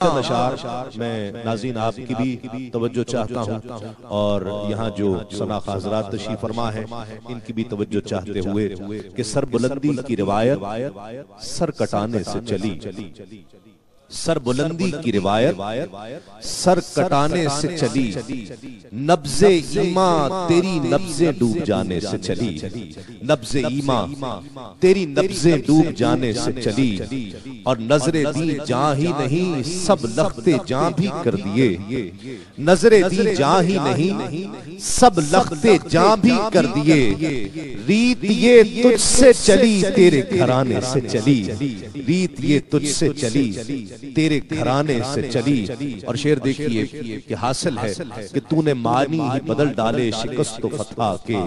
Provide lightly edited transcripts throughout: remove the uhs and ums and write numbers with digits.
چند اشعار میں ناظرین آپ کی بھی توجہ چاہتا ہوں، اور یہاں جو سناخ حضرات تشریف فرما ہے ان کی بھی توجہ چاہتے ہوئے کہ سر بلندی کی روایت سر کٹانے سے چلی، سر بلندی کی روایت سر کٹانے سے چلی، نبض ایمان تیری نبضیں ڈوب جانے سے چلی، نبض ایمان تیری نبضیں ڈوب جانے سے چلی، اور نظر دی جاں ہی نہیں سب لخت جاں بھی کر دیے، نظر دی جاں ہی نہیں سب لخت جاں بھی کر دیے، ریت یہ تجھ سے چلی تیرے گھرانے سے چلی، ریت یہ تجھ سے چلی تیرے گھرانے سے چلی۔ اور شعر دیکھیے کہ حاصل ہے کہ تو نے معنی ہی بدل ڈالے شکست و فتح کے،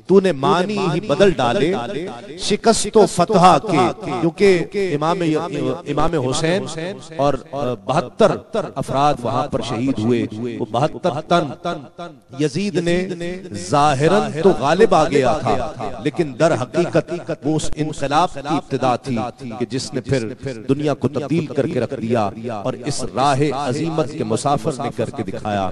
تو نے معنی ہی بدل ڈالے شکست و فتح کے، کیونکہ امام حسین اور 72 افراد وہاں پر شہید ہوئے، وہ 72 تن یزید نے ظاہراً تو غالب آ گیا تھا، لیکن در حقیقت وہ اس انقلاب کی ابتدا تھی کہ جس نے پھر دنیا کو تبدیل کر کے رکھ دیا، اور اس راہ عظیمت کے مسافر نے کر کے دکھایا،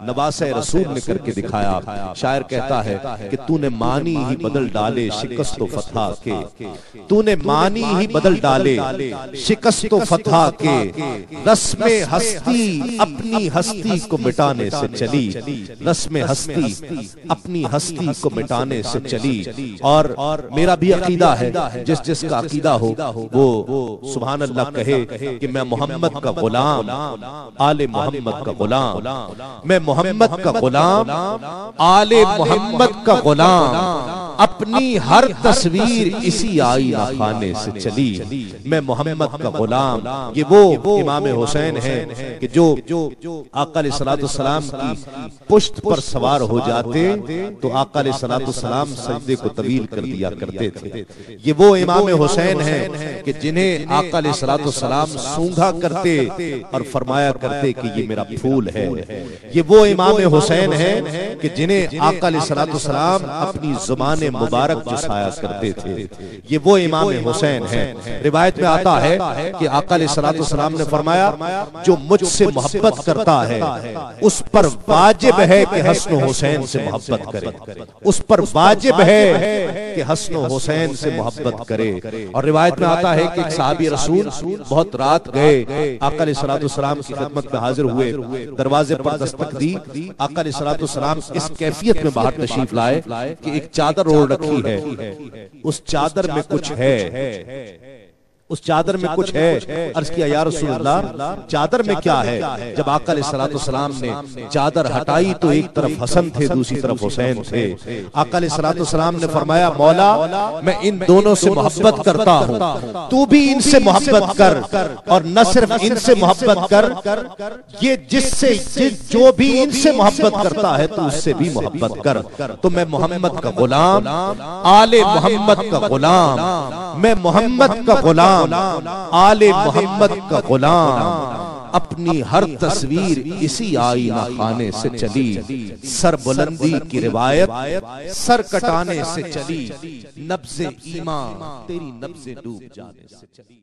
نواسہ رسول نے کر کے دکھایا۔ شاعر کہتا ہے کہ تو نے معنی ہی بدل ڈالے شکست و فتح کے، تو نے معنی ہی بدل ڈالے شکست و فتح کے، رسم ہستی اپنی ہستی کو مٹانے سے چلی، رسم ہستی اپنی ہستی کو مٹانے سے چلی۔ اور میرا بھی عقیدہ ہے، جس کا عقیدہ ہو وہ سبحان اللہ کہے کہ میں محمد کا غلام، آل محمد کا غلام، میں محمد کا غلام، آل محمد کا غلام، اپنی ہر تصویر اسی آئینہ خانے سے چلی، میں محمد کا غلام۔ یہ وہ امام حسین ہیں کہ جو آقا علیہ السلام کی پشت پر سوار ہو جاتے تو آقا علیہ السلام سجدے کو طویل کر دیا کرتے تھے۔ یہ وہ امام حسین ہیں کہ جنہیں آقا علیہ السلام سونگھا کرتے اور فرمایا کرتے کہ یہ میرا پھول ہے۔ یہ وہ امام حسین ہیں کہ جنہیں آقا علیہ السلام اپنی زبان مبارک جسایا کرتے تھے۔ یہ وہ امام حسین ہیں۔ روایت میں آتا ہے کہ آقا علیہ السلام نے فرمایا جو مجھ سے محبت کرتا ہے اس پر واجب ہے کہ حسن و حسین سے محبت کرے، اس پر واجب ہے کہ حسن و حسین سے محبت کرے۔ اور روایت میں آتا ہے کہ ایک صحابی رسول بہت رات گئے، آقا علیہ السلام کی خدمت میں حاضر ہوئے، دروازے پر دستک دی، آقا علیہ السلام اس کیفیت میں باہر تشریف لائے کہ ایک چادر اوڑھ رکھی ہے، اس چادر میں کچھ ہے، اس چادر میں کچھ ہے۔ عرض کیا یا رسول اللہ چادر میں کیا ہے؟ جب آقا علیہ السلام نے چادر ہٹائی تو ایک طرف حسن تھے دوسری طرف حسین تھے۔ آقا علیہ السلام نے فرمایا مولا میں ان دونوں سے محبت کرتا ہوں، تو بھی ان سے محبت کر، اور نہ صرف ان سے محبت کر، یہ جو بھی ان سے محبت کرتا ہے تو اس سے بھی محبت کر۔ تو میں محمد کا غلام، آل محمد کا غلام، میں محمد کا غلام، آل محمد کا غلام، اپنی ہر تصویر اسی آئینہ خانے سے چلی، سر بلندی کی روایت سر کٹانے سے چلی، نبض ایمان تیری نبض ڈوب جانے سے چلی۔